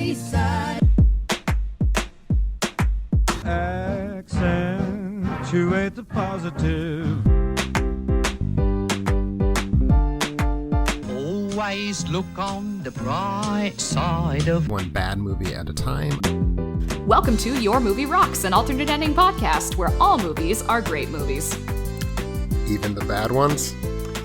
B-side. Accentuate the positive. Always look on the bright side of one bad movie at a time. Welcome to Your Movie Rocks, an alternate ending podcast where all movies are great movies. Even the bad ones?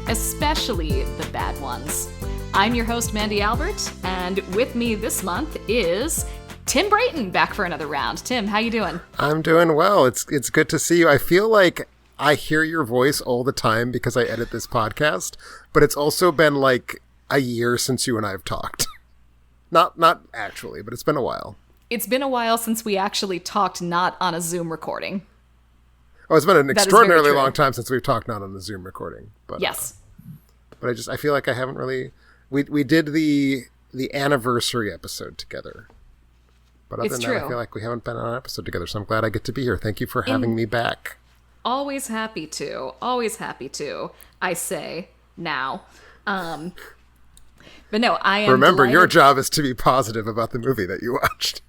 Especially the bad ones. I'm your host, Mandy Albert, and with me this month is Tim Brayton, back for another round. Tim, how you doing? I'm doing well. It's good to see you. I feel like I hear your voice all the time because I edit this podcast, but it's also been like a year since you and I have talked. Not actually, but it's been a while. It's been a while since we actually talked not on a Zoom recording. Oh, it's been an extraordinarily long time since we've talked not on a Zoom recording. But, yes. But I feel like I haven't really... We did the anniversary episode together. But other than that, I feel like we haven't been on an episode together, so I'm glad I get to be here. Thank you for having me back. Always happy to. Always happy to, I say now. But no, I am Remember, delighted. Your job is to be positive about the movie that you watched.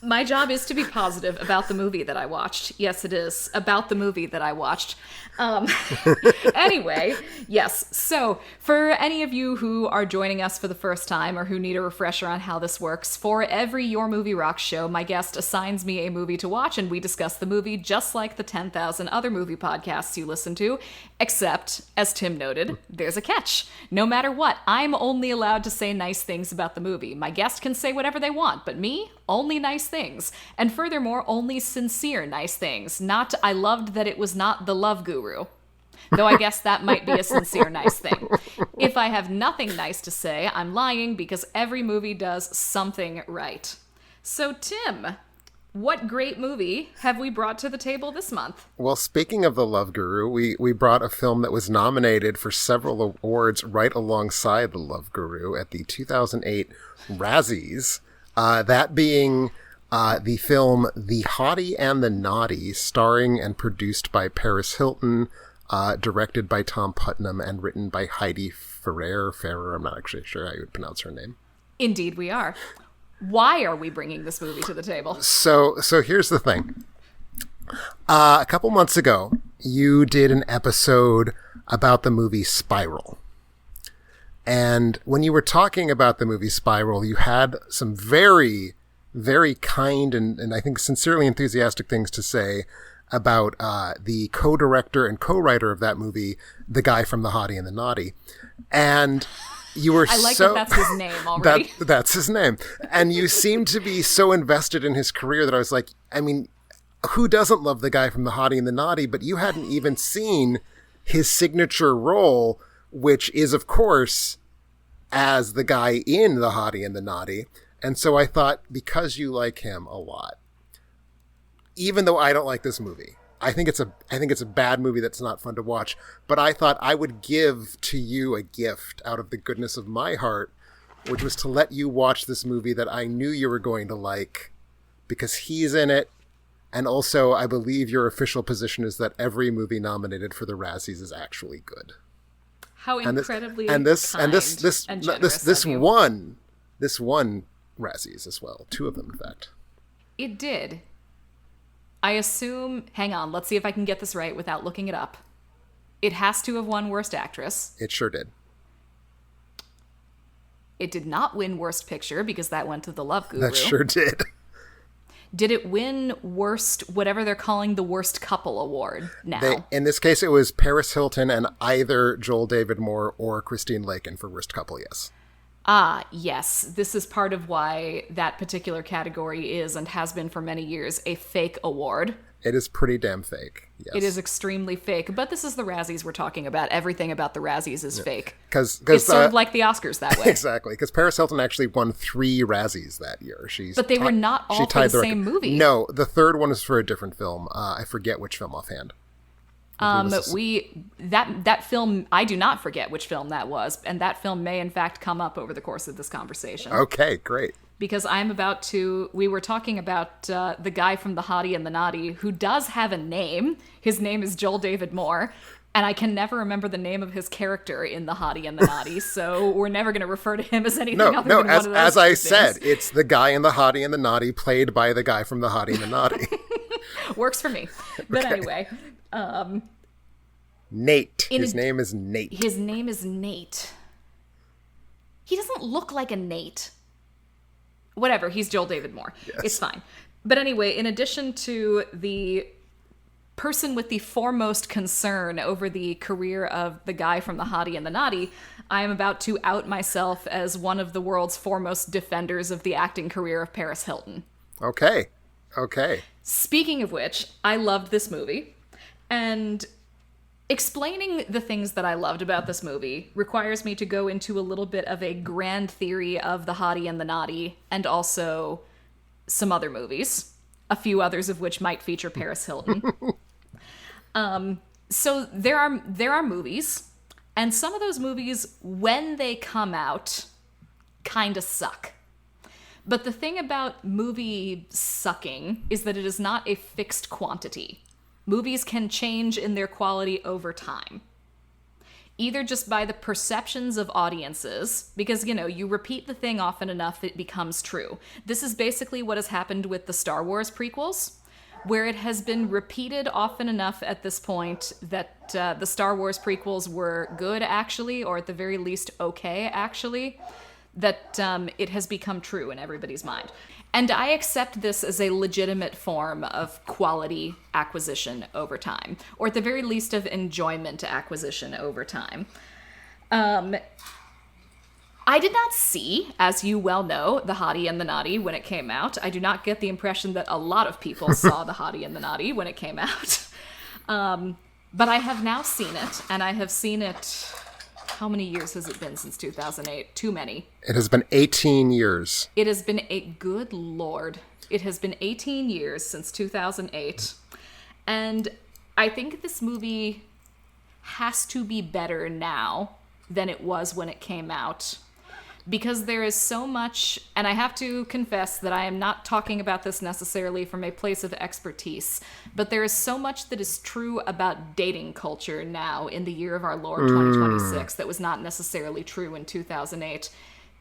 My job is to be positive about the movie that I watched. Yes, it is. About the movie that I watched. Anyway, yes. So, for any of you who are joining us for the first time or who need a refresher on how this works, for every Your Movie Rocks show, my guest assigns me a movie to watch, and we discuss the movie just like the 10,000 other movie podcasts you listen to, except, as Tim noted, there's a catch. No matter what, I'm only allowed to say nice things about the movie. My guest can say whatever they want, but me, only nice things. And furthermore, only sincere nice things. Not, I loved that it was not The Love Guru. Though I guess that might be a sincere nice thing. If I have nothing nice to say, I'm lying because every movie does something right. So, Tim, what great movie have we brought to the table this month? Well, speaking of The Love Guru, we brought a film that was nominated for several awards right alongside The Love Guru at the 2008 Razzies. That being the film The Hottie and the Nottie, starring and produced by Paris Hilton, directed by Tom Putnam, and written by Heidi Ferrer, I'm not actually sure how you would pronounce her name. Indeed we are. Why are we bringing this movie to the table? So here's the thing. A couple months ago, you did an episode about the movie Spiral. And when you were talking about the movie Spiral, you had some very, very kind and I think sincerely enthusiastic things to say about the co-director and co-writer of that movie, the Guy from The Hottie and the Nottie. And you were I like that that's his name already. That's his name. And you seemed to be so invested in his career that I was like, I mean, who doesn't love the Guy from The Hottie and the Nottie? But you hadn't even seen his signature role, which is, of course, as the guy in The Hottie and the Nottie. And so I thought, because you like him a lot, even though I don't like this movie, I think it's a bad movie that's not fun to watch, but I thought I would give to you a gift out of the goodness of my heart, which was to let you watch this movie that I knew you were going to like, because he's in it. And also, I believe your official position is that every movie nominated for the Razzies is actually good. How incredibly this won Razzies as well. 2 of them, in fact. It did. I assume, hang on, let's see if I can get this right without looking it up. It has to have won Worst Actress. It sure did. It did not win Worst Picture because that went to The Love Guru. That sure did. Did it win Worst, whatever they're calling the Worst Couple Award now? In this case, it was Paris Hilton and either Joel David Moore or Christine Lakin for Worst Couple, yes. Ah, yes. This is part of why that particular category is and has been for many years a fake award. It is pretty damn fake, yes. It is extremely fake, but this is the Razzies we're talking about. Everything about the Razzies is fake. Cause, it's sort of like the Oscars that way. Exactly, because Paris Hilton actually won 3 Razzies that year. But they were not all for the same movie. No, the third one is for a different film. I forget which film offhand. That film, I do not forget which film that was, and that film may in fact come up over the course of this conversation. Okay, great. Because we were talking about the guy from The Hottie and the Nottie, who does have a name. His name is Joel David Moore. And I can never remember the name of his character in The Hottie and the Nottie, so we're never going to refer to him as anything other than one of those as I two said, things. it's the guy in The Hottie and the Nottie, played by the guy from The Hottie and the Nottie. Works for me. But anyway. Nate. His name is Nate. His name is Nate. He doesn't look like a Nate. Whatever, he's Joel David Moore. Yes. It's fine. But anyway, in addition to the person with the foremost concern over the career of the guy from The Hottie and the Nottie, I am about to out myself as one of the world's foremost defenders of the acting career of Paris Hilton. Okay. Speaking of which, I loved this movie, and explaining the things that I loved about this movie requires me to go into a little bit of a grand theory of The Hottie and the Nottie, and also some other movies, a few others of which might feature Paris Hilton. So there are movies, and some of those movies, when they come out, kind of suck. But the thing about movie sucking is that it is not a fixed quantity. Movies can change in their quality over time. Either just by the perceptions of audiences, because, you repeat the thing often enough, it becomes true. This is basically what has happened with the Star Wars prequels, where it has been repeated often enough at this point that the Star Wars prequels were good, actually, or at the very least okay, actually, that it has become true in everybody's mind. And I accept this as a legitimate form of quality acquisition over time, or at the very least of enjoyment acquisition over time. I did not see, as you well know, The Hottie and the Nottie when it came out. I do not get the impression that a lot of people saw The Hottie and the Nottie when it came out. But I have now seen it, and I have seen it... How many years has it been since 2008? Too many. It has been 18 years. It has been good Lord. It has been 18 years since 2008. And I think this movie has to be better now than it was when it came out. Because there is so much, and I have to confess that I am not talking about this necessarily from a place of expertise, but there is so much that is true about dating culture now in the year of our Lord 2026 that was not necessarily true in 2008,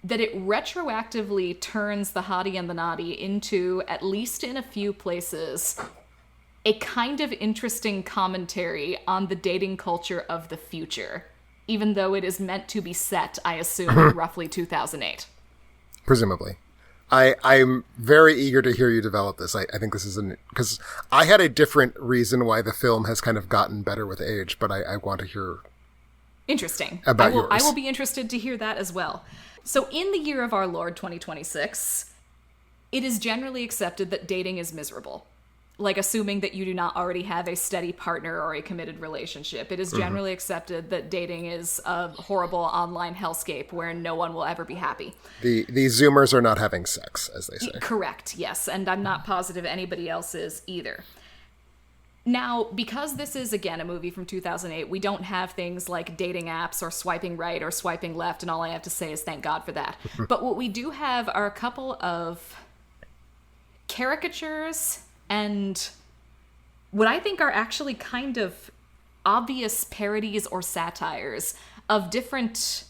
that it retroactively turns The Hottie and the Nottie into, at least in a few places, a kind of interesting commentary on the dating culture of the future. Even though it is meant to be set, I assume, in roughly 2008. Presumably. I'm very eager to hear you develop this. I think this is because I had a different reason why the film has kind of gotten better with age, but I want to hear interesting. About yours. I will be interested to hear that as well. So in the year of our Lord 2026, it is generally accepted that dating is miserable. Like, assuming that you do not already have a steady partner or a committed relationship. It is generally accepted that dating is a horrible online hellscape where no one will ever be happy. The Zoomers are not having sex, as they say. Correct, yes. And I'm not positive anybody else is either. Now, because this is, again, a movie from 2008, we don't have things like dating apps or swiping right or swiping left, and all I have to say is thank God for that. But what we do have are a couple of caricatures and what I think are actually kind of obvious parodies or satires of different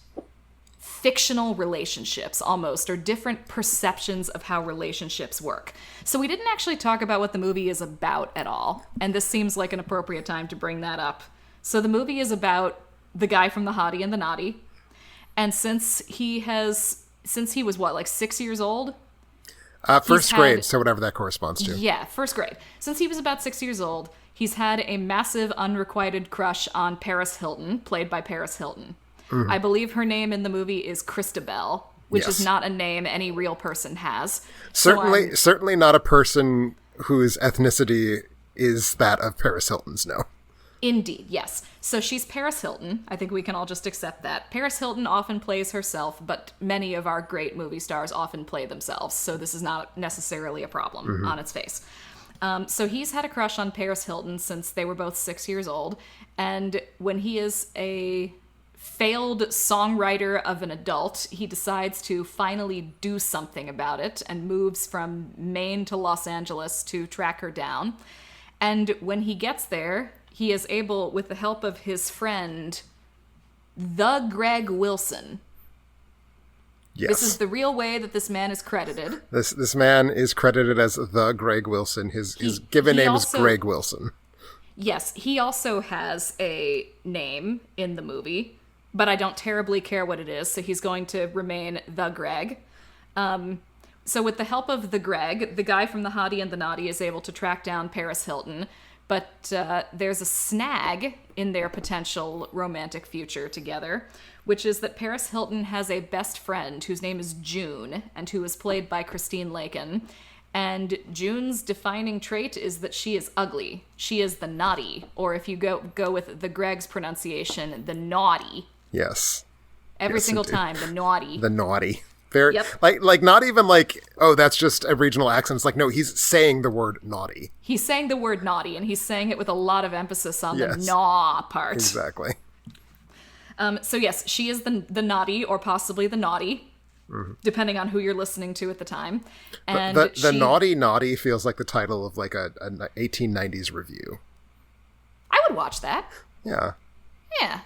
fictional relationships, almost, or different perceptions of how relationships work. So we didn't actually talk about what the movie is about at all, and this seems like an appropriate time to bring that up. So the movie is about the guy from The Hottie and the Nottie, and since he was, 6 years old? First grade, so whatever that corresponds to. Yeah, first grade. Since he was about 6 years old, he's had a massive unrequited crush on Paris Hilton, played by Paris Hilton. I believe her name in the movie is Christabel, which is not a name any real person has. Certainly not a person whose ethnicity is that of Paris Hilton's, no. Indeed, yes. So she's Paris Hilton. I think we can all just accept that. Paris Hilton often plays herself, but many of our great movie stars often play themselves, so this is not necessarily a problem on its face. So he's had a crush on Paris Hilton since they were both 6 years old, and when he is a failed songwriter of an adult, he decides to finally do something about it and moves from Maine to Los Angeles to track her down. And when he gets there, he is able, with the help of his friend, the Greg Wilson. Yes. This is the real way that this man is credited. This man is credited as the Greg Wilson. His given name is Greg Wilson. Yes, he also has a name in the movie, but I don't terribly care what it is, so he's going to remain the Greg. So with the help of the Greg, the guy from The Hottie and the Nottie is able to track down Paris Hilton, but there's a snag in their potential romantic future together, which is that Paris Hilton has a best friend whose name is June, and who is played by Christine Lakin. And June's defining trait is that she is ugly. She is the Nottie, or if you go with the Greg's pronunciation, the Naughty. Yes. Every single time, the Naughty. The Naughty. Very, yep. like not even like, oh, that's just a regional accent. It's like, no, he's saying the word naughty. He's saying the word naughty, and he's saying it with a lot of emphasis on the gnaw part. Exactly. So yes, she is the Naughty, or possibly the Naughty, depending on who you're listening to at the time. And the Naughty feels like the title of like an 1890s review. I would watch that. Yeah. Yeah,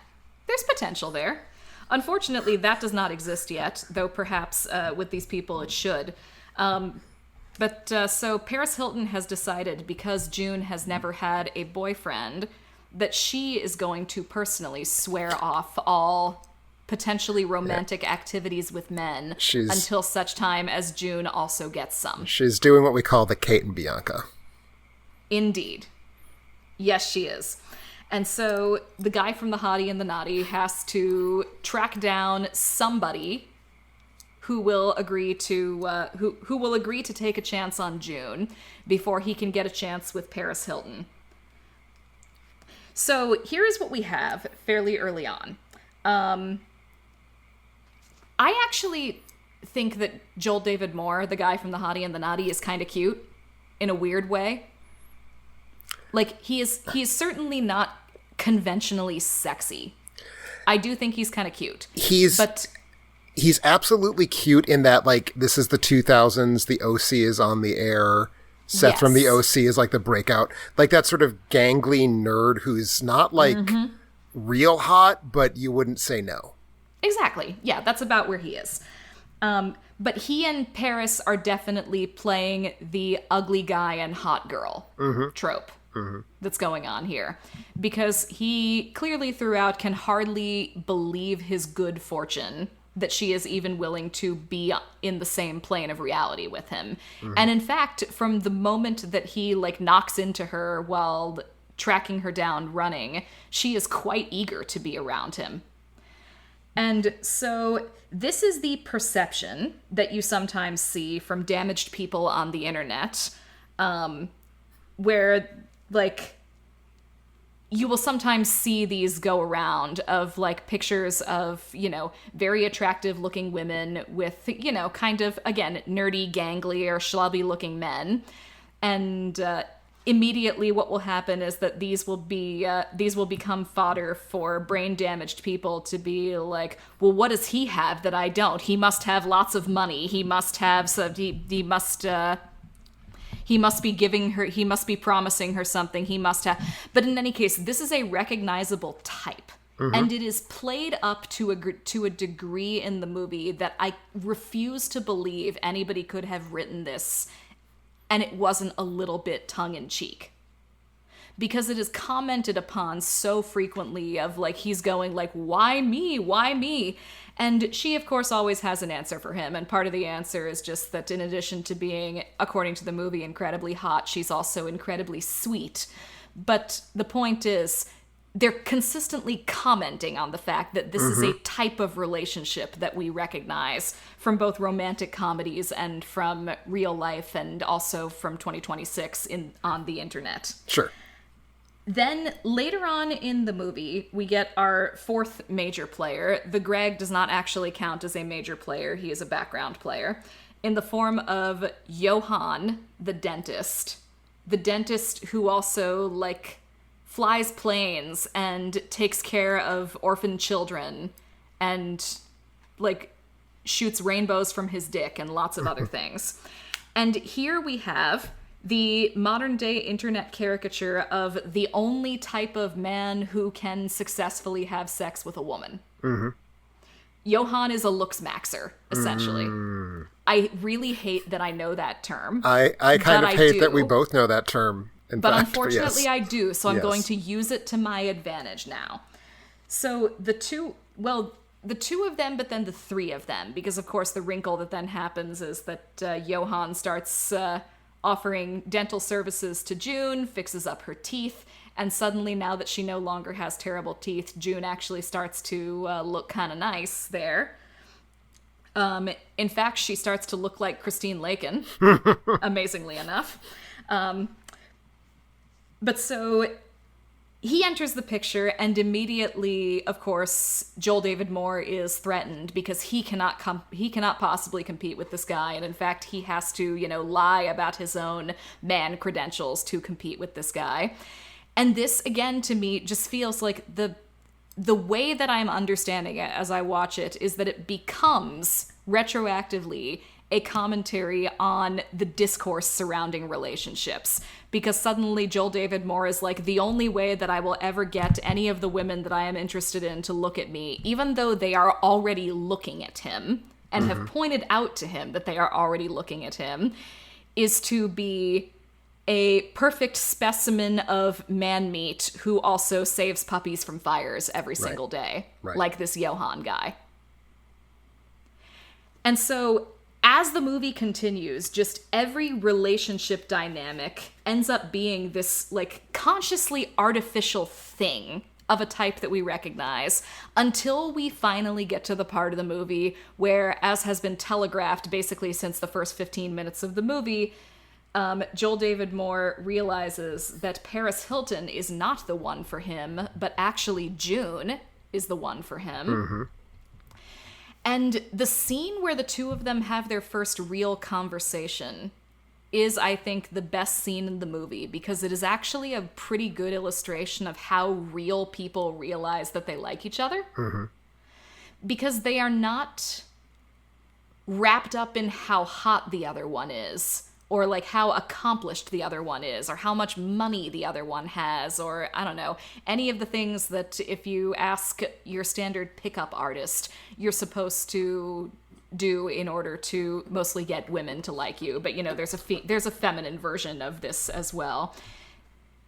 there's potential there. Unfortunately, that does not exist yet, though perhaps with these people it should. So Paris Hilton has decided, because June has never had a boyfriend, that she is going to personally swear off all potentially romantic activities with men until such time as June also gets some. She's doing what we call the Kate and Bianca. Indeed. Yes, she is. And so the guy from The Hottie and the Nottie has to track down somebody who will agree to who will agree to take a chance on June before he can get a chance with Paris Hilton. So here is what we have fairly early on. I actually think that Joel David Moore, the guy from The Hottie and the Nottie, is kind of cute in a weird way. Like, he's certainly not conventionally sexy. I do think he's kind of cute. He's absolutely cute in that, like, this is the 2000s, the OC is on the air, Seth from the OC is like the breakout, like that sort of gangly nerd who's not like real hot, but you wouldn't say no. Exactly. Yeah, that's about where he is. But he and Paris are definitely playing the ugly guy and hot girl trope that's going on here. Because he clearly throughout can hardly believe his good fortune that she is even willing to be in the same plane of reality with him. And in fact, from the moment that he like knocks into her while tracking her down running, she is quite eager to be around him. And so this is the perception that you sometimes see from damaged people on the internet, where, like, you will sometimes see these go around of, like, pictures of, you know, very attractive looking women with, you know, kind of, again, nerdy, gangly, or schlubby looking men. And immediately what will happen is that these will become fodder for brain damaged people to be like, well, what does he have that I don't? He must have lots of money. He must have he must be giving her, he must be promising her something. He must have. But in any case, this is a recognizable type. And it is played up to a degree in the movie that I refuse to believe anybody could have written this and it wasn't a little bit tongue-in-cheek. Because it is commented upon so frequently of, like, he's going, like, why me? Why me? And she, of course, always has an answer for him. And part of the answer is just that in addition to being, according to the movie, incredibly hot, she's also incredibly sweet. But the point is, they're consistently commenting on the fact that this is a type of relationship that we recognize from both romantic comedies and from real life, and also from 2026 on the internet. Sure. Then later on in the movie, we get our fourth major player. The Greg does not actually count as a major player. He is a background player in the form of Johan, the dentist who also, like, flies planes and takes care of orphan children and, like, shoots rainbows from his dick and lots of other things. And here we have the modern day internet caricature of the only type of man who can successfully have sex with a woman. Mm-hmm. Johan is a looks maxer, essentially. I really hate that I know that term. I kind of hate that we both know that term. But unfortunately, yes. I do, so I'm Yes. going to use it to my advantage now. So the two of them, but then the three of them, because of course the wrinkle that then happens is that Johan starts offering dental services to June, fixes up her teeth, and suddenly now that she no longer has terrible teeth, June actually starts to look kind of nice there. In fact, she starts to look like Christine Lakin, amazingly enough. But so he enters the picture, and immediately, of course, Joel David Moore is threatened because he cannot possibly compete with this guy, and in fact, he has to, lie about his own man credentials to compete with this guy. And this, again, to me, just feels like the way that I'm understanding it as I watch it is that it becomes retroactively a commentary on the discourse surrounding relationships. Because suddenly Joel David Moore is like, the only way that I will ever get any of the women that I am interested in to look at me, even though they are already looking at him and have pointed out to him that they are already looking at him, is to be a perfect specimen of man meat who also saves puppies from fires every single day, like this Johan guy. And so as the movie continues, just every relationship dynamic ends up being this, like, consciously artificial thing of a type that we recognize, until we finally get to the part of the movie where, as has been telegraphed basically since the first 15 minutes of the movie, Joel David Moore realizes that Paris Hilton is not the one for him, but actually June is the one for him. Mm-hmm. And the scene where the two of them have their first real conversation is, I think, the best scene in the movie, because it is actually a pretty good illustration of how real people realize that they like each other. Mm-hmm. Because they are not wrapped up in how hot the other one is, or like how accomplished the other one is, or how much money the other one has, or I don't know, any of the things that if you ask your standard pickup artist, you're supposed to do in order to mostly get women to like you. But there's a feminine version of this as well.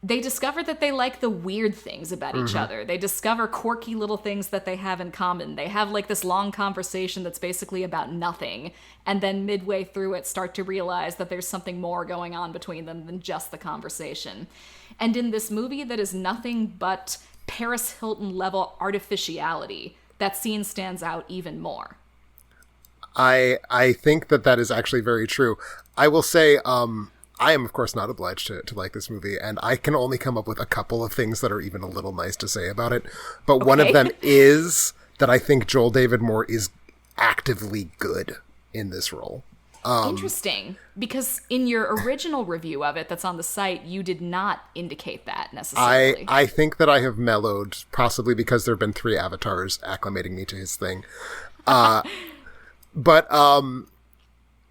They discover that they like the weird things about each other. They discover quirky little things that they have in common. They have like this long conversation that's basically about nothing. And then midway through it, start to realize that there's something more going on between them than just the conversation. And in this movie that is nothing but Paris Hilton level artificiality, that scene stands out even more. I think that is actually very true. I will say, I am, of course, not obliged to like this movie, and I can only come up with a couple of things that are even a little nice to say about it. But one of them is that I think Joel David Moore is actively good in this role. Interesting, because in your original review of it that's on the site, you did not indicate that necessarily. I think that I have mellowed, possibly because there have been 3 avatars acclimating me to his thing. But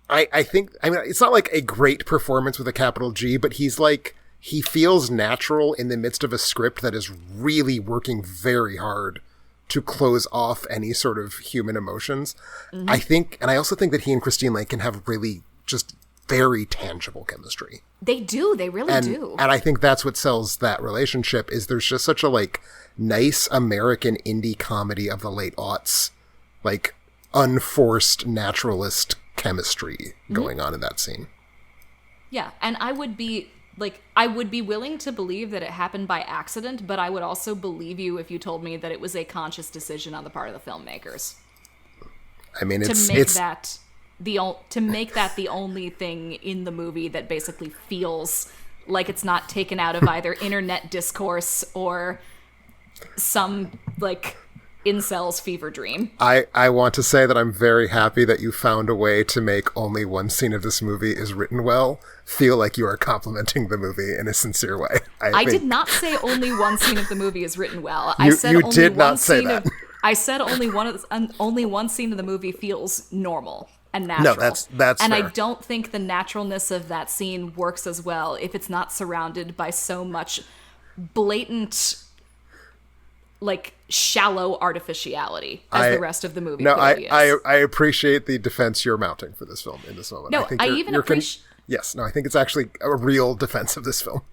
I think, it's not like a great performance with a capital G, but he feels natural in the midst of a script that is really working very hard to close off any sort of human emotions. Mm-hmm. I also think that he and Christine Lake can have really just very tangible chemistry. They do. They really do. And I think that's what sells that relationship, is there's just such a nice American indie comedy of the late aughts, unforced naturalist chemistry going on in that scene. Yeah, and I would be willing to believe that it happened by accident, but I would also believe you if you told me that it was a conscious decision on the part of the filmmakers. I mean, to make that the only thing in the movie that basically feels like it's not taken out of either internet discourse or some incel's fever dream. I want to say that I'm very happy that you found a way to make only one scene of this movie is written well feel like you are complimenting the movie in a sincere way. I did not say only one scene of the movie is written well. I said only one scene of I said only one scene of the movie feels normal and natural. No, that's and fair. I don't think the naturalness of that scene works as well if it's not surrounded by so much blatant, like, shallow artificiality as the rest of the movie. No, clearly is. I appreciate the defense you're mounting for this film in this moment. No, I even appreciate. Yes, no, I think it's actually a real defense of this film.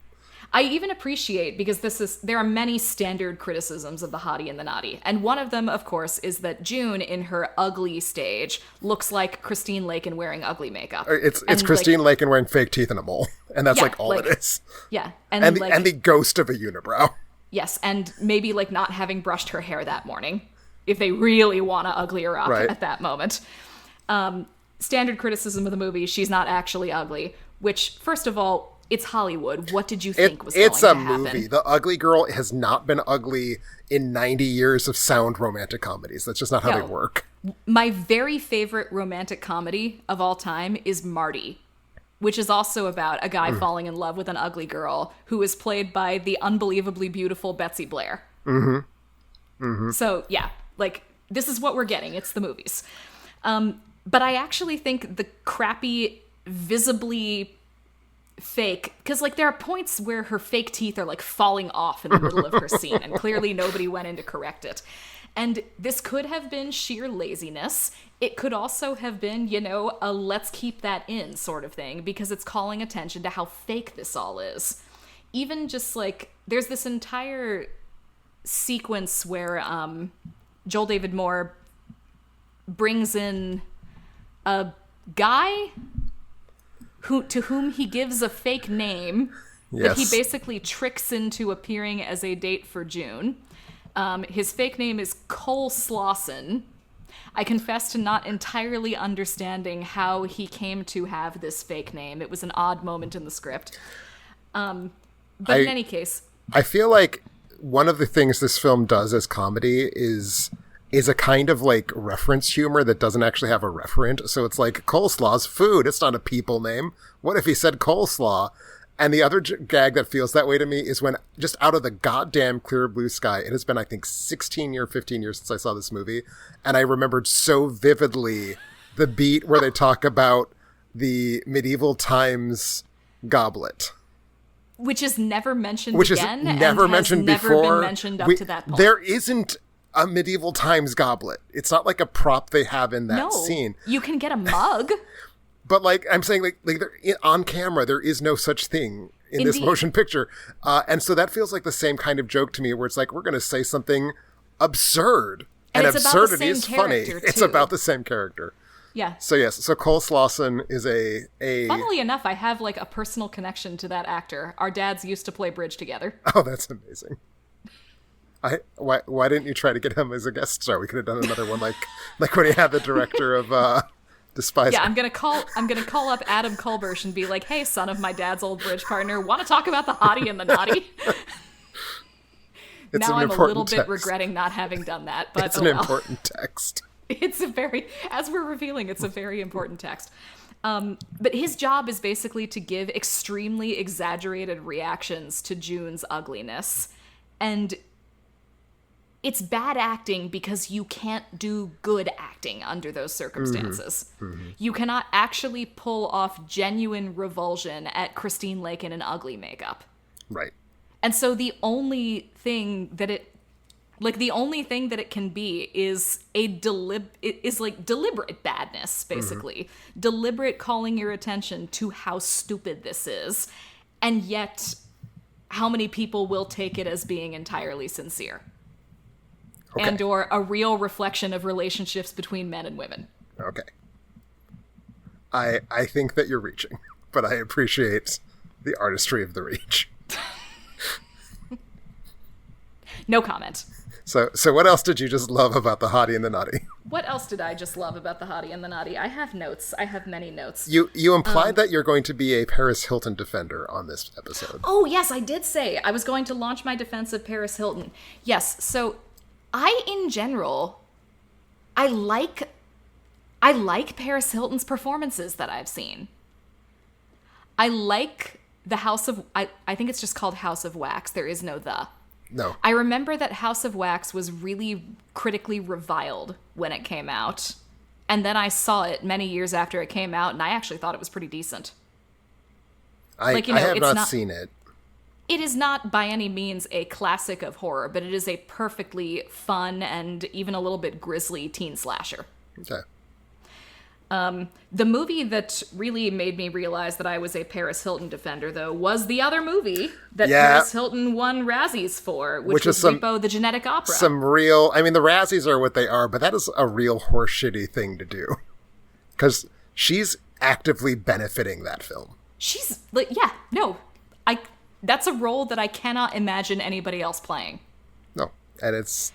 I even appreciate, because there are many standard criticisms of The Hottie and the Nottie. And one of them, of course, is that June, in her ugly stage, looks like Christine Lakin wearing ugly makeup. It's Christine Lakin wearing fake teeth and a mole. And that's all it is. Yeah. And the ghost of a unibrow. Yes, and maybe, like, not having brushed her hair that morning, if they really want to ugly her up at that moment. Standard criticism of the movie, she's not actually ugly, which, first of all, it's Hollywood. What did you think was going to happen? It's a movie. The ugly girl has not been ugly in 90 years of sound romantic comedies. That's just not how they work. My very favorite romantic comedy of all time is Marty, which is also about a guy falling in love with an ugly girl who is played by the unbelievably beautiful Betsy Blair. So, yeah, like, this is what we're getting. It's the movies. But I actually think the crappy, visibly fake, because, like, there are points where her fake teeth are, like, falling off in the middle of her scene, and clearly nobody went in to correct it. And this could have been sheer laziness. It could also have been, a let's keep that in sort of thing, because it's calling attention to how fake this all is. Even just, like, there's this entire sequence where Joel David Moore brings in a guy to whom he gives a fake name that he basically tricks into appearing as a date for June. His fake name is Cole Slauson. I confess to not entirely understanding how he came to have this fake name. It was an odd moment in the script. But in any case, I feel like one of the things this film does as comedy is a kind of, like, reference humor that doesn't actually have a referent. So it's like, coleslaw's food. It's not a people name. What if he said coleslaw? And the other gag that feels that way to me is when, just out of the goddamn clear blue sky, it has been, I think, 15 years since I saw this movie. And I remembered so vividly the beat where they talk about the medieval times goblet. Which is never mentioned Which again. Is never mentioned before. Never been mentioned up to that point. There isn't a medieval times goblet. It's not like a prop they have in that scene. You can get a mug. But, like, I'm saying, like on camera, there is no such thing in this motion picture. And so that feels like the same kind of joke to me, where it's like, we're going to say something absurd. And absurdity is funny. It's about the same character. Yeah. So, yes. So Cole Slauson is a... Funnily enough, I have, like, a personal connection to that actor. Our dads used to play bridge together. Oh, that's amazing. Why didn't you try to get him as a guest star? We could have done another one like when he had the director of Despise. Yeah, I'm gonna call up Adam Kulbersh and be like, "Hey, son of my dad's old bridge partner, want to talk about The Hottie and the Nottie?" Now I'm a little bit regretting not having done that, but it's an important text. It's as we're revealing, it's a very important text. But his job is basically to give extremely exaggerated reactions to June's ugliness, and it's bad acting because you can't do good acting under those circumstances. You cannot actually pull off genuine revulsion at Christine Lakin in ugly makeup. Right. And so the only thing that it can be is deliberate badness, basically. Deliberate calling your attention to how stupid this is. And yet, how many people will take it as being entirely sincere? Okay. And or a real reflection of relationships between men and women. Okay. I think that you're reaching, but I appreciate the artistry of the reach. No comment. So what else did you just love about The Hottie and the Nottie? What else did I just love about The Hottie and the Nottie? I have notes. I have many notes. You implied that you're going to be a Paris Hilton defender on this episode. Oh, yes, I did say I was going to launch my defense of Paris Hilton. Yes, so in general, I like Paris Hilton's performances that I've seen. I like the House of... I think it's just called House of Wax. There is no the. No. I remember that House of Wax was really critically reviled when it came out. And then I saw it many years after it came out, and I actually thought it was pretty decent. I have not seen it. It is not by any means a classic of horror, but it is a perfectly fun and even a little bit grisly teen slasher. Okay. The movie that really made me realize that I was a Paris Hilton defender, though, was the other movie that Paris Hilton won Razzies for, which was Repo, the Genetic Opera. The Razzies are what they are, but that is a real horseshitty thing to do. Because she's actively benefiting that film. She's, that's a role that I cannot imagine anybody else playing. No, and it's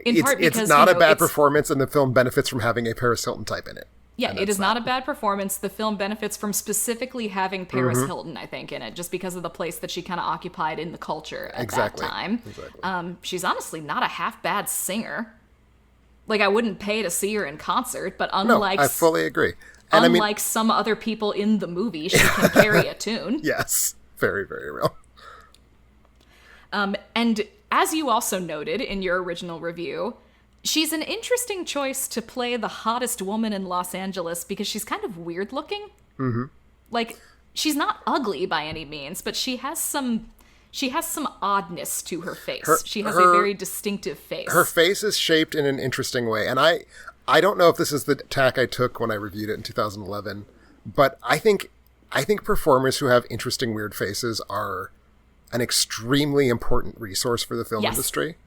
because, not a bad performance, and the film benefits from having a Paris Hilton type in it. Yeah, it is not a bad performance. The film benefits from specifically having Paris Hilton, I think, in it, just because of the place that she kind of occupied in the culture at that time. Exactly. She's honestly not a half bad singer. Like, I wouldn't pay to see her in concert, but unlike... No, I fully agree. And unlike some other people in the movie, she can carry a tune. Yes, very, very real. And as you also noted in your original review, she's an interesting choice to play the hottest woman in Los Angeles because she's kind of weird looking. Mm-hmm. Like, she's not ugly by any means, but she has some oddness to her face. She has a very distinctive face. Her face is shaped in an interesting way, and I don't know if this is the tack I took when I reviewed it in 2011, but I think performers who have interesting weird faces are an extremely important resource for the film industry.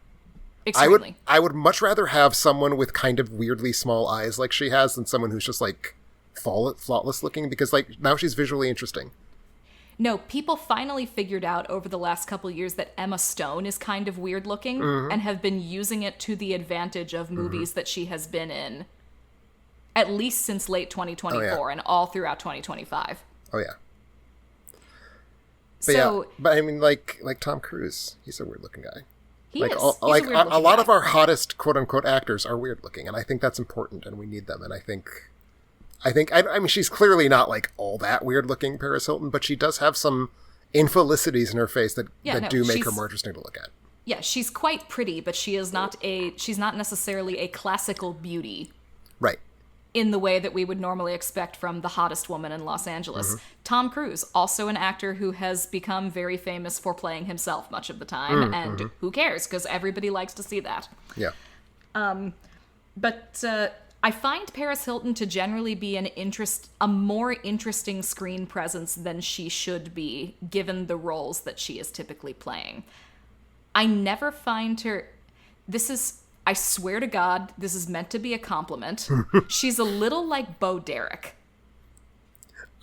Extremely. I would much rather have someone with kind of weirdly small eyes like she has than someone who's just like flawless looking, because like now she's visually interesting. No, people finally figured out over the last couple of years that Emma Stone is kind of weird looking and have been using it to the advantage of movies that she has been in, at least since late 2024 and all throughout 2025. Oh, yeah. But I mean, like Tom Cruise, he's a weird looking guy. He is. A lot of our hottest quote unquote actors are weird looking, and I think that's important, and we need them. And I mean, she's clearly not like all that weird looking, Paris Hilton, but she does have some infelicities in her face that do make her more interesting to look at. Yeah, she's quite pretty, but she's not necessarily a classical beauty. Right. In the way that we would normally expect from the hottest woman in Los Angeles. Mm-hmm. Tom Cruise, also an actor who has become very famous for playing himself much of the time, and who cares, because everybody likes to see that. Yeah. But I find Paris Hilton to generally be a more interesting screen presence than she should be, given the roles that she is typically playing. I never find her... I swear to God, this is meant to be a compliment. She's a little like Bo Derek.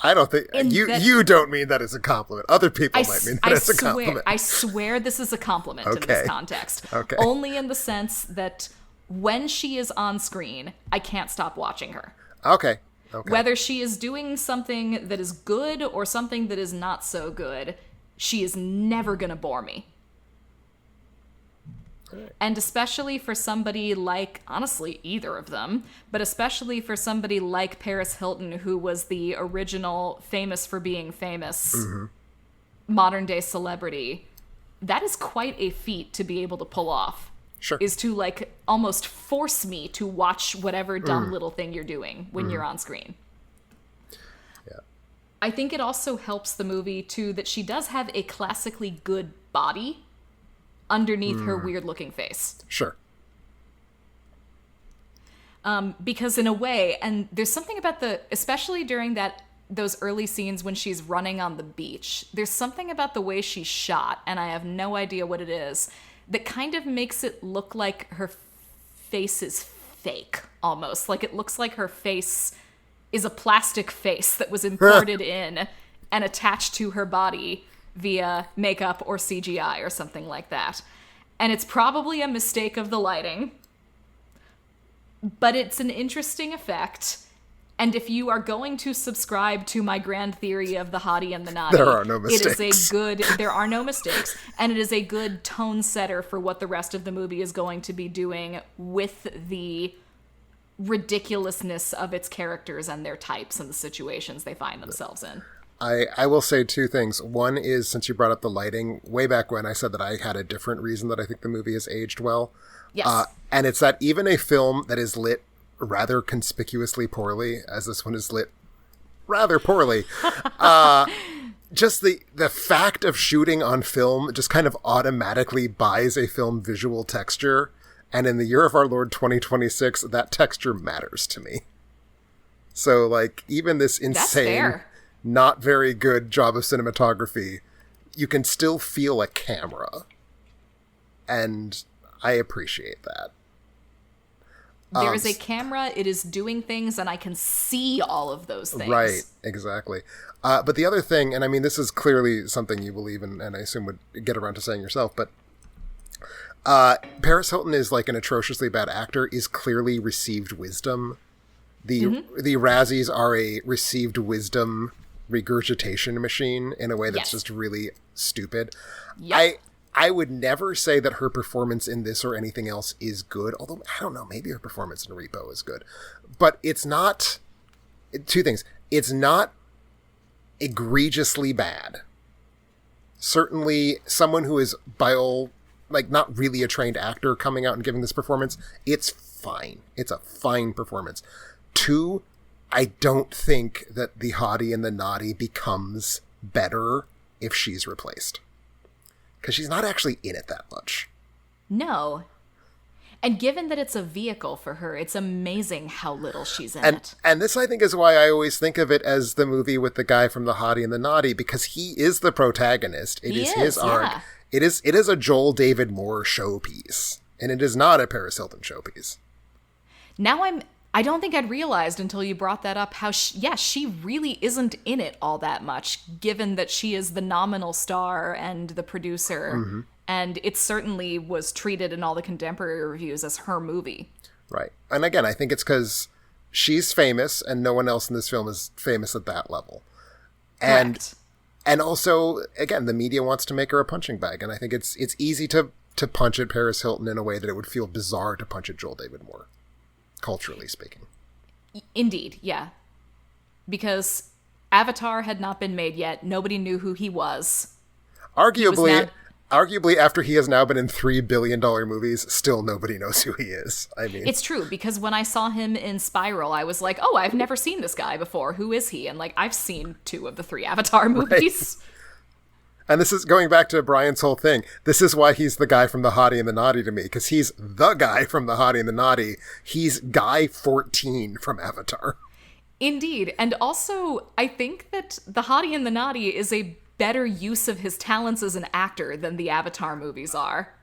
I don't think... You don't mean that as a compliment. Other people might mean that as a compliment. I swear this is a compliment in this context. Okay. Only in the sense that when she is on screen, I can't stop watching her. Okay. Whether she is doing something that is good or something that is not so good, she is never going to bore me. And especially for somebody like, honestly, either of them, but especially for somebody like Paris Hilton, who was the original famous for being famous modern day celebrity, that is quite a feat to be able to pull off. Sure. Is to like almost force me to watch whatever dumb little thing you're doing when you're on screen. Yeah. I think it also helps the movie too that she does have a classically good body underneath her weird-looking face. Sure. Because in a way, and there's something about especially during those early scenes when she's running on the beach, there's something about the way she's shot, and I have no idea what it is, that kind of makes it look like her face is fake, almost. Like it looks like her face is a plastic face that was imported in and attached to her body via makeup or CGI or something like that. And it's probably a mistake of the lighting, but it's an interesting effect. And if you are going to subscribe to my grand theory of the hottie and the naughty, there are no mistakes. There are no mistakes, and it is a good tone setter for what the rest of the movie is going to be doing with the ridiculousness of its characters and their types and the situations they find themselves in. I will say two things. One is, since you brought up the lighting, way back when I said that I had a different reason that I think the movie has aged well. Yes. And it's that even a film that is lit rather conspicuously poorly, as this one is lit rather poorly, just the fact of shooting on film just kind of automatically buys a film visual texture. And in the year of our Lord 2026, that texture matters to me. So, like, even this insane, not very good job of cinematography, you can still feel a camera. And I appreciate that. There is a camera, it is doing things, and I can see all of those things. Right, exactly. But the other thing, and I mean, this is clearly something you believe in, and I assume would get around to saying yourself, but Paris Hilton is like an atrociously bad actor, is clearly received wisdom. The Razzies are a received wisdom regurgitation machine in a way that's just really stupid. Yep. I would never say that her performance in this or anything else is good, although, I don't know, maybe her performance in Repo is good. But it's not... Two things. It's not egregiously bad. Certainly, someone who is, by all... like, not really a trained actor coming out and giving this performance, it's fine. It's a fine performance. Two, I don't think that the hottie and the naughty becomes better if she's replaced. Because she's not actually in it that much. No. And given that it's a vehicle for her, it's amazing how little she's in it. And this, I think, is why I always think of it as the movie with the guy from The Hottie and the Naughty, because he is the protagonist. It is his arc. It is a Joel David Moore showpiece. And it is not a Paris Hilton showpiece. Now I don't think I'd realized until you brought that up how, she really isn't in it all that much, given that she is the nominal star and the producer. Mm-hmm. And it certainly was treated in all the contemporary reviews as her movie. Right. And again, I think it's because she's famous and no one else in this film is famous at that level. Correct. And also, again, the media wants to make her a punching bag. And I think it's easy to punch at Paris Hilton in a way that it would feel bizarre to punch at Joel David Moore. Culturally speaking. Indeed, yeah. Because Avatar had not been made yet. Nobody knew who he was. Arguably, after he has now been in $3 billion movies, still nobody knows who he is. I mean, it's true, because when I saw him in Spiral, I was like, oh, I've never seen this guy before. Who is he? And, like, I've seen 2 of the 3 Avatar movies. Right. And this is going back to Brian's whole thing. This is why he's the guy from The Hottie and the Naughty to me, because he's the guy from The Hottie and the Naughty. He's Guy 14 from Avatar. Indeed. And also, I think that The Hottie and the Naughty is a better use of his talents as an actor than the Avatar movies are.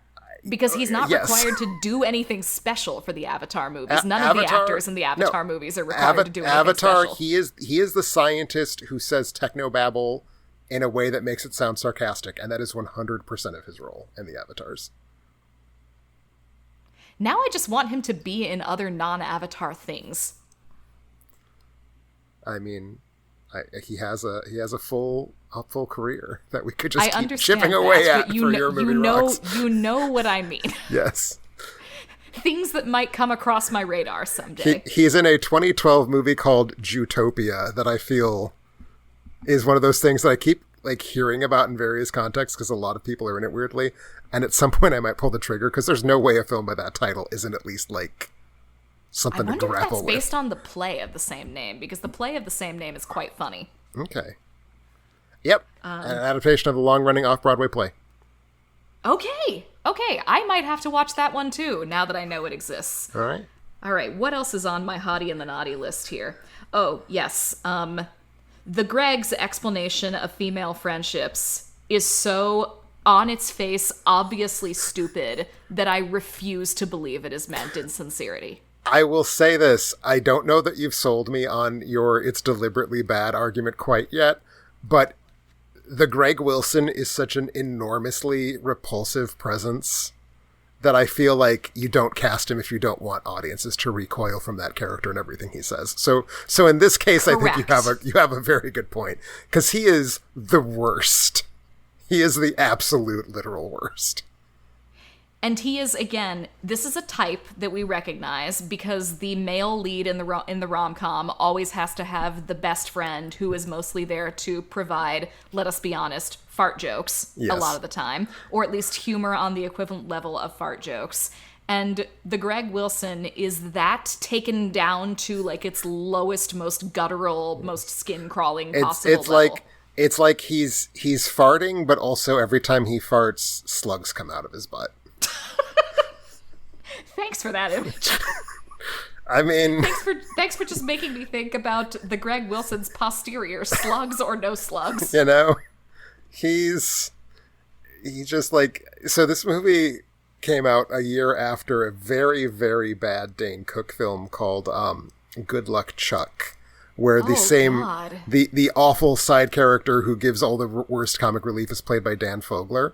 Because he's not required to do anything special for the Avatar movies. None of the actors in the Avatar movies are required to do anything special. He is the scientist who says technobabble in a way that makes it sound sarcastic, and that is 100% of his role in the Avatars. Now I just want him to be in other non-Avatar things. I mean, he has a full career that we could just keep chipping that, away at for your movie rocks. You know what I mean. Yes. Things that might come across my radar someday. He's in a 2012 movie called Jutopia that I feel is one of those things that I keep like hearing about in various contexts because a lot of people are in it weirdly, and at some point I might pull the trigger because there's no way a film by that title isn't at least like something to grapple with. I wonder if that's based on the play of the same name, because the play of the same name is quite funny. Okay. Yep. An adaptation of the long-running off-Broadway play. Okay, I might have to watch that one too now that I know it exists. All right, what else is on my Hottie and the Naughty list here? Oh, yes, the Greg's explanation of female friendships is so on its face obviously stupid that I refuse to believe it is meant in sincerity. I will say this. I don't know that you've sold me on your it's deliberately bad argument quite yet, but the Greg Wilson is such an enormously repulsive presence that I feel like you don't cast him if you don't want audiences to recoil from that character and everything he says. So in this case, correct. I think you have a very good point, because he is the worst. He is the absolute literal worst. And he is, again, this is a type that we recognize because the male lead in the rom-com always has to have the best friend who is mostly there to provide, let us be honest, fart jokes a lot of the time, or at least humor on the equivalent level of fart jokes. And the Greg Wilson is that taken down to like its lowest, most guttural, most skin-crawling possible level. It's like he's farting, but also every time he farts, slugs come out of his butt. Thanks for that image. I mean... Thanks for just making me think about the Greg Wilson's posterior, slugs or no slugs. You know? He just like... So this movie came out a year after a very, very bad Dane Cook film called Good Luck Chuck, where the awful side character who gives all the worst comic relief is played by Dan Fogler.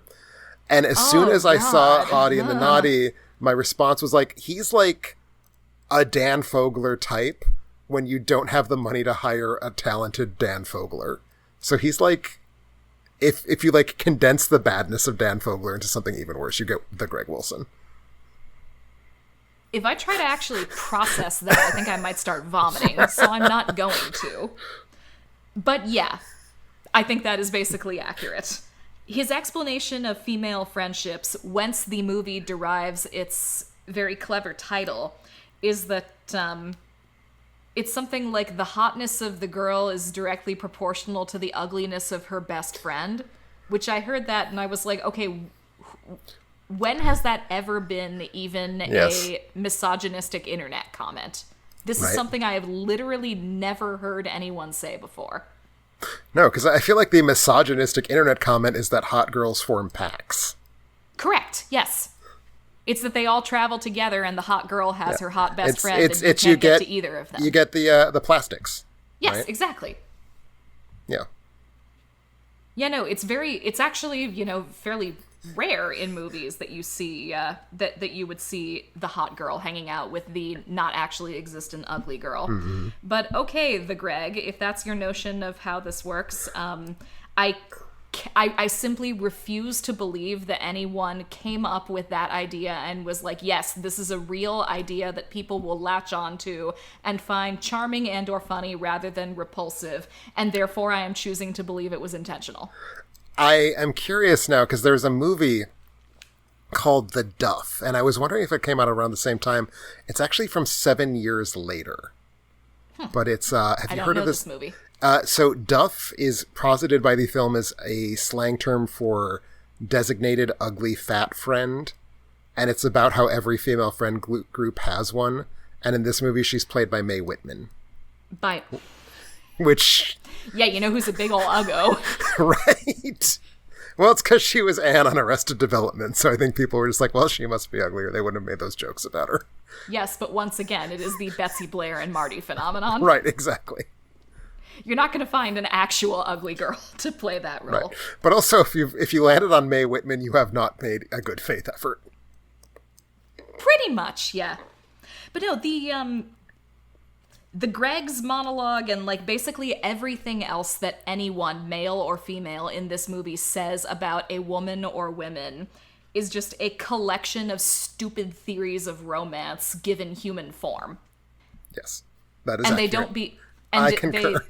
And as soon as I saw Hottie and the Nottie, my response was like, he's like a Dan Fogler type when you don't have the money to hire a talented Dan Fogler. So he's like, if you like condense the badness of Dan Fogler into something even worse, you get the Greg Wilson. If I try to actually process that, I think I might start vomiting, so I'm not going to. But yeah, I think that is basically accurate. His explanation of female friendships, whence the movie derives its very clever title, is that it's something like the hotness of the girl is directly proportional to the ugliness of her best friend, which I heard that and I was like, okay, when has that ever been even a misogynistic internet comment? This is something I have literally never heard anyone say before. No, because I feel like the misogynistic internet comment is that hot girls form packs. Correct, yes. It's that they all travel together and the hot girl has her hot best friend and you can't get to either of them. You get the plastics. Yes, right? exactly. Yeah. Yeah, no, it's actually, fairly rare in movies that you see, that you would see the hot girl hanging out with the not actually existent ugly girl. Mm-hmm. But okay, the Greg, if that's your notion of how this works, I simply refuse to believe that anyone came up with that idea and was like, yes, this is a real idea that people will latch on to and find charming and or funny rather than repulsive, and therefore I am choosing to believe it was intentional. I am curious now, because there's a movie called The Duff, and I was wondering if it came out around the same time. It's actually from 7 years later. But it's, have you heard of this movie? So Duff is posited by the film as a slang term for designated ugly fat friend, and it's about how every female friend group has one, and in this movie she's played by Mae Whitman. Which... Yeah, you know who's a big ol' uggo. Right. Well, it's because she was Anne on Arrested Development, so I think people were just like, well, she must be ugly, or they wouldn't have made those jokes about her. Yes, but once again, it is the Betsy Blair and Marty phenomenon. Right, exactly. You're not going to find an actual ugly girl to play that role. Right. But also, if you landed on Mae Whitman, you have not made a good faith effort. Pretty much, yeah. But no, the Greg's monologue and like basically everything else that anyone, male or female, in this movie says about a woman or women is just a collection of stupid theories of romance given human form. Yes, that is and accurate. They don't be. And I concur.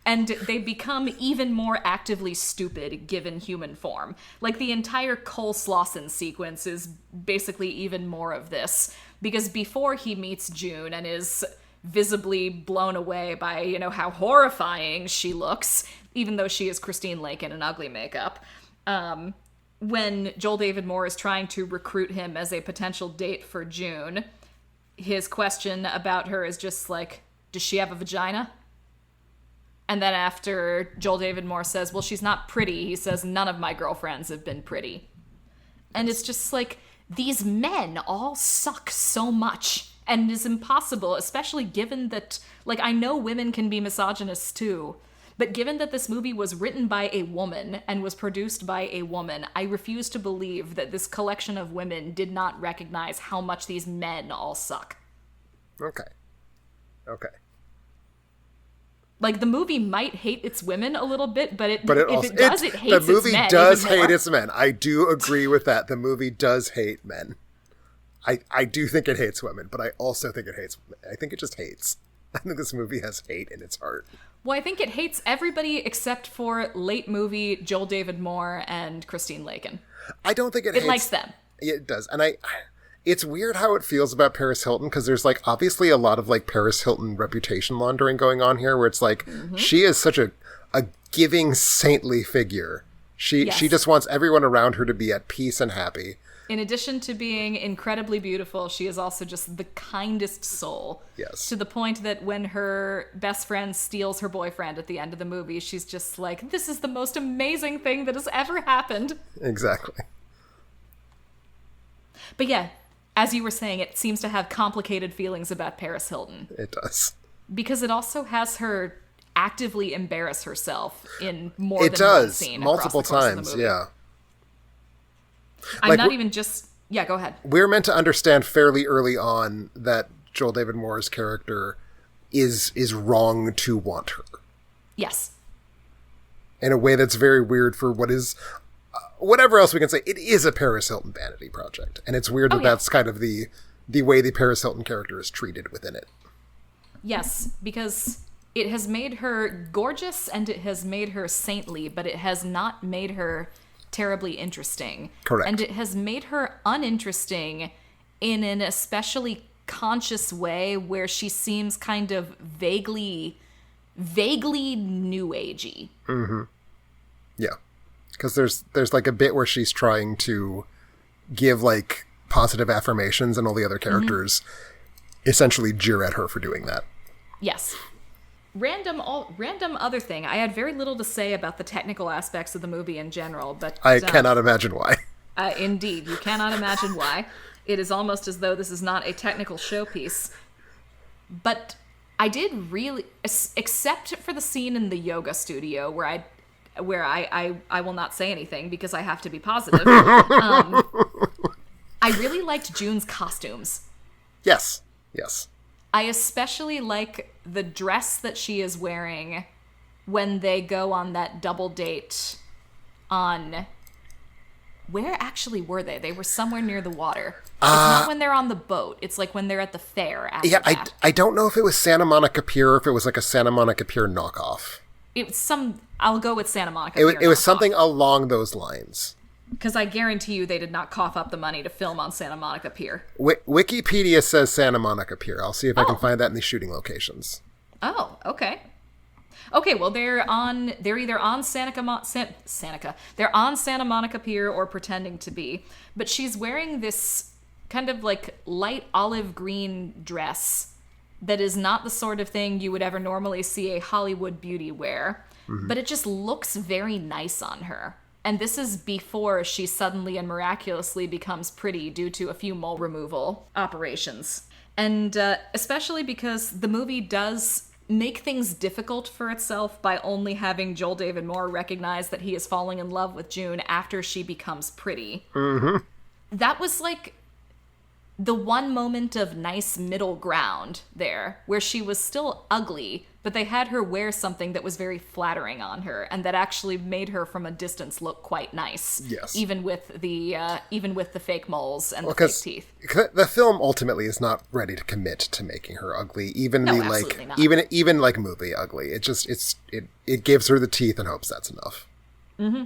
And they become even more actively stupid given human form. Like, the entire Cole Slauson sequence is basically even more of this. Because before he meets June and is visibly blown away by, how horrifying she looks, even though she is Christine Lake in an ugly makeup, when Joel David Moore is trying to recruit him as a potential date for June, his question about her is just like, does she have a vagina? And then after Joel David Moore says, well, she's not pretty, he says, none of my girlfriends have been pretty. And it's just like, these men all suck so much. And it is impossible, especially given that, like, I know women can be misogynists too, but given that this movie was written by a woman and was produced by a woman, I refuse to believe that this collection of women did not recognize how much these men all suck. Okay. Like, the movie might hate its women a little bit, but it hates its men. The movie does hate its men. I do agree with that. The movie does hate men. I do think it hates women, but I also think it hates women. I think it just hates. I think this movie has hate in its heart. Well, I think it hates everybody except for late movie Joel David Moore and Christine Lakin. I don't think it hates... It likes them. Yeah, it does. And it's weird how it feels about Paris Hilton, because there's, like, obviously a lot of, like, Paris Hilton reputation laundering going on here, where it's like, she is such a giving, saintly figure. She just wants everyone around her to be at peace and happy. In addition to being incredibly beautiful, she is also just the kindest soul. Yes. To the point that when her best friend steals her boyfriend at the end of the movie, she's just like, this is the most amazing thing that has ever happened. Exactly. But yeah, as you were saying, it seems to have complicated feelings about Paris Hilton. It does. Because it also has her actively embarrass herself in more it than one does. scene. Multiple across the course of the times, movie. yeah. I'm Like, not even just... Yeah, go ahead. We're meant to understand fairly early on that Joel David Moore's character is wrong to want her. Yes. In a way that's very weird for what is... whatever else we can say, it is a Paris Hilton vanity project. And it's weird that that's kind of the way the Paris Hilton character is treated within it. Yes, because it has made her gorgeous and it has made her saintly, but it has not made her terribly interesting. Correct. And it has made her uninteresting in an especially conscious way where she seems kind of vaguely new agey. Mm-hmm. Yeah. Because there's like a bit where she's trying to give like positive affirmations and all the other characters essentially jeer at her for doing that. Yes. Random other thing. I had very little to say about the technical aspects of the movie in general, but I cannot imagine why. Indeed, you cannot imagine why. It is almost as though this is not a technical showpiece. But I did really, except for the scene in the yoga studio where I will not say anything because I have to be positive. I really liked June's costumes. Yes. I especially like the dress that she is wearing when they go on that double date on... Where actually were they? They were somewhere near the water. It's not when they're on the boat. It's like when they're at the fair after that. I don't know if it was Santa Monica Pier or if it was like a Santa Monica Pier knockoff. I'll go with Santa Monica Pier. It was something along those lines. Because I guarantee you they did not cough up the money to film on Santa Monica Pier. Wikipedia says Santa Monica Pier. I'll see if I can find that in the shooting locations. Oh, okay. Okay, well they're either on They're on Santa Monica Pier or pretending to be. But she's wearing this kind of like light olive green dress that is not the sort of thing you would ever normally see a Hollywood beauty wear. Mm-hmm. But it just looks very nice on her. And this is before she suddenly and miraculously becomes pretty due to a few mole removal operations. And especially because the movie does make things difficult for itself by only having Joel David Moore recognize that he is falling in love with June after she becomes pretty. Mm-hmm. That was like the one moment of nice middle ground there, where she was still ugly, but they had her wear something that was very flattering on her, and that actually made her from a distance look quite nice. Yes. Even with the fake moles and the fake teeth. The film ultimately is not ready to commit to making her ugly, even absolutely not. even like movie ugly. It just it gives her the teeth and hopes that's enough. Mm-hmm.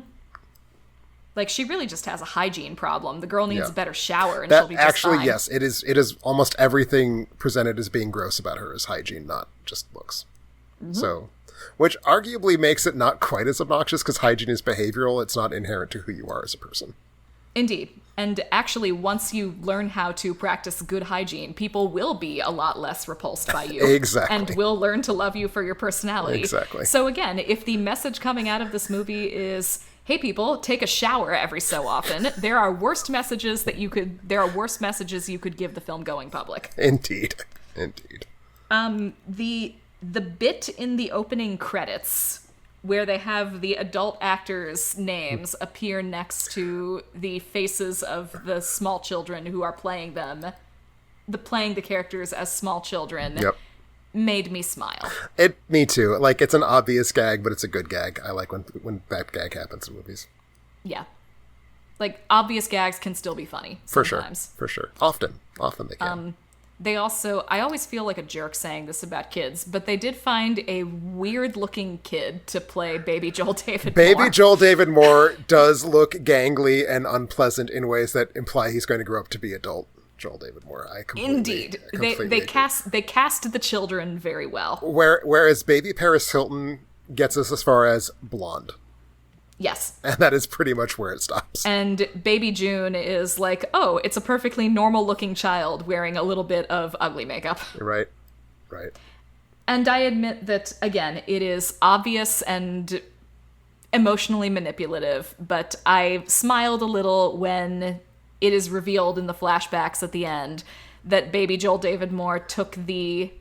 Like, she really just has a hygiene problem. The girl needs a better shower, and she'll be just fine. Yes, it is almost everything presented as being gross about her is hygiene, not just looks. Mm-hmm. So, which arguably makes it not quite as obnoxious, because hygiene is behavioral. It's not inherent to who you are as a person. Indeed. And actually, once you learn how to practice good hygiene, people will be a lot less repulsed by you. Exactly. And will learn to love you for your personality. Exactly. So again, if the message coming out of this movie is... hey people, take a shower every so often, there are worse messages you could give the film-going public. Indeed. The bit in the opening credits where they have the adult actors' names appear next to the faces of the small children who are playing the characters as small children. Yep. Made me smile. Me too. Like, it's an obvious gag, but it's a good gag. I like when that gag happens in movies. Yeah. Like, obvious gags can still be funny sometimes. For sure. Often they can. They also, I always feel like a jerk saying this about kids, but they did find a weird-looking kid to play baby Joel David Moore. Baby Joel David Moore does look gangly and unpleasant in ways that imply he's going to grow up to be adult Joel David Moore. Indeed. They cast the children very well. Whereas baby Paris Hilton gets us as far as blonde. Yes. And that is pretty much where it stops. And baby June is like, oh, it's a perfectly normal-looking child wearing a little bit of ugly makeup. Right. And I admit that, again, it is obvious and emotionally manipulative, but I smiled a little when it is revealed in the flashbacks at the end that baby Joel David Moore took the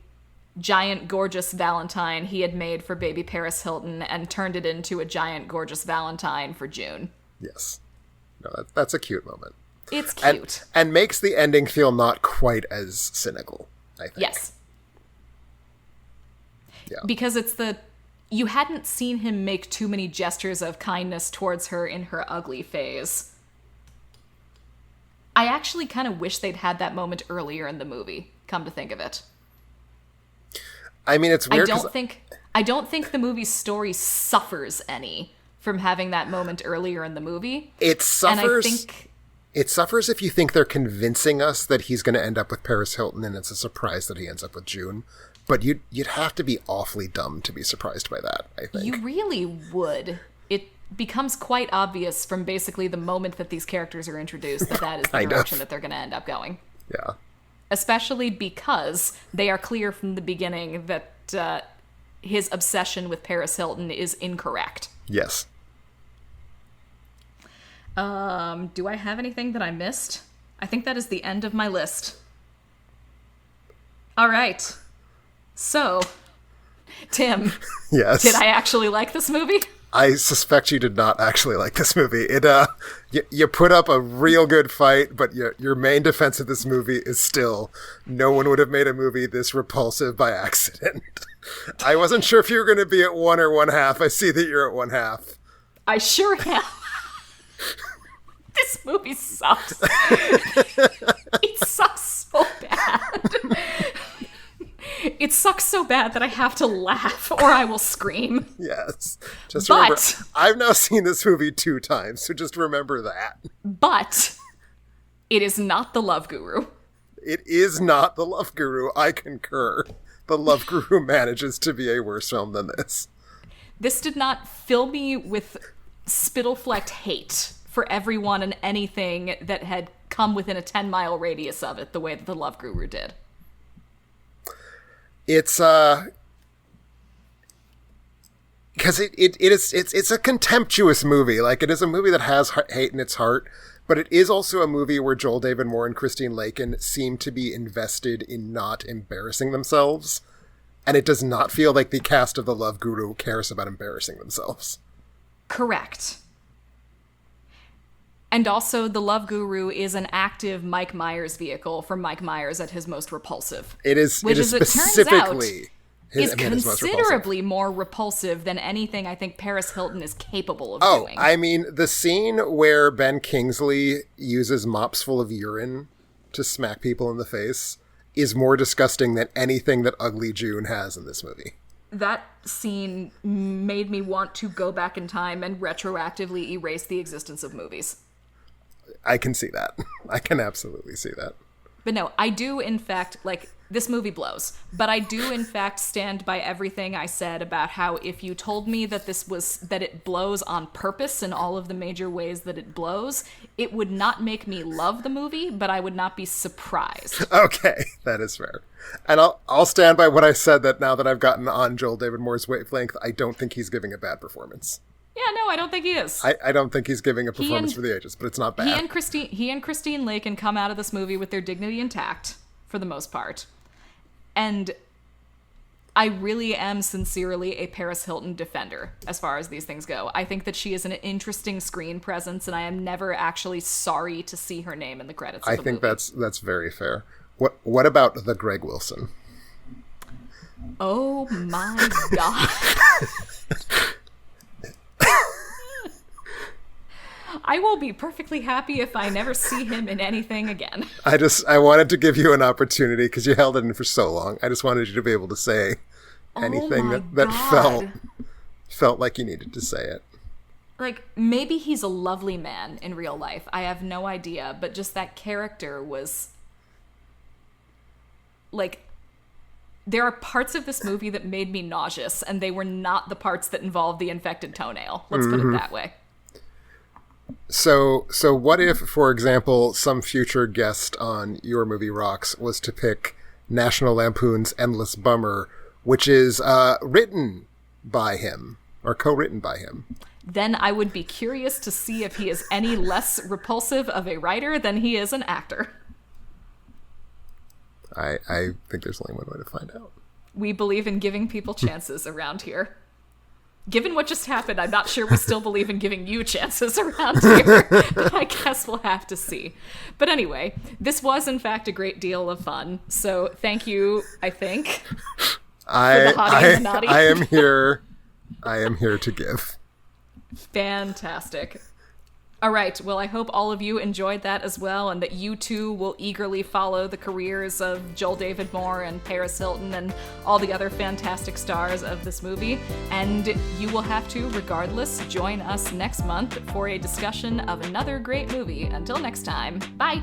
giant gorgeous Valentine he had made for baby Paris Hilton and turned it into a giant gorgeous Valentine for June. Yes. No, that's a cute moment. It's cute. And makes the ending feel not quite as cynical, I think. Yes. Yeah. Because you hadn't seen him make too many gestures of kindness towards her in her ugly phase. I actually kind of wish they'd had that moment earlier in the movie, come to think of it. I mean, it's weird. I don't think the movie's story suffers any from having that moment earlier in the movie. It suffers. And I think it suffers if you think they're convincing us that he's going to end up with Paris Hilton, and it's a surprise that he ends up with June. But you'd have to be awfully dumb to be surprised by that, I think. You really would. It becomes quite obvious from basically the moment that these characters are introduced that is the direction that they're going to end up going. Yeah. Especially because they are clear from the beginning that his obsession with Paris Hilton is incorrect. Yes. Do I have anything that I missed? I think that is the end of my list. All right. So, Tim. Yes. Did I actually like this movie? I suspect you did not actually like this movie. You put up a real good fight, but your main defense of this movie is still no one would have made a movie this repulsive by accident. I wasn't sure if you were going to be at 1 or 1/2. I see that you're at 1/2. I sure am. This movie sucks. It sucks so bad. It sucks so bad that I have to laugh or I will scream. Yes. Remember, I've now seen this movie 2 times, so just remember that. But it is not The Love Guru. It is not The Love Guru. I concur. The Love Guru manages to be a worse film than this. This did not fill me with spittle-flecked hate for everyone and anything that had come within a 10-mile radius of it the way that The Love Guru did. It's because it's a contemptuous movie. Like, it is a movie that has hate in its heart, but it is also a movie where Joel David Moore and Christine Lakin seem to be invested in not embarrassing themselves, and it does not feel like the cast of The Love Guru cares about embarrassing themselves. Correct. And also, The Love Guru is an active Mike Myers vehicle for Mike Myers at his most repulsive. It is specifically is considerably more repulsive than anything I think Paris Hilton is capable of doing. I mean, the scene where Ben Kingsley uses mops full of urine to smack people in the face is more disgusting than anything that Ugly June has in this movie. That scene made me want to go back in time and retroactively erase the existence of movies. I can see that. I can absolutely see that. But no, I do, in fact, this movie blows. But I do, in fact, stand by everything I said about how if you told me that that it blows on purpose in all of the major ways that it blows, it would not make me love the movie, but I would not be surprised. Okay, that is fair. And I'll stand by what I said, that now that I've gotten on Joel David Moore's wavelength, I don't think he's giving a bad performance. Yeah, no, I don't think he is. I don't think he's giving a performance for the ages, but it's not bad. He and Christine Lakin come out of this movie with their dignity intact, for the most part. And I really am sincerely a Paris Hilton defender as far as these things go. I think that she is an interesting screen presence, and I am never actually sorry to see her name in the credits of the movie. I think that's very fair. What about the Greg Wilson? Oh my God. I will be perfectly happy if I never see him in anything again. I wanted to give you an opportunity because you held it in for so long. I just wanted you to be able to say anything that felt like you needed to say it. Like, maybe he's a lovely man in real life. I have no idea, but just that character was... Like, there are parts of this movie that made me nauseous, and they were not the parts that involved the infected toenail. Let's put it that way. So what if, for example, some future guest on Your Movie Rocks was to pick National Lampoon's Endless Bummer, which is written by him, or co-written by him? Then I would be curious to see if he is any less repulsive of a writer than he is an actor. I think there's only one way to find out. We believe in giving people chances around here. Given what just happened, I'm not sure we still believe in giving you chances around here, but I guess we'll have to see. But anyway, this was in fact a great deal of fun, so thank you, I think, for the Hottie and the Nottie. I am here to give. Fantastic. All right, well, I hope all of you enjoyed that as well, and that you too will eagerly follow the careers of Joel David Moore and Paris Hilton and all the other fantastic stars of this movie. And you will have to, regardless, join us next month for a discussion of another great movie. Until next time, bye!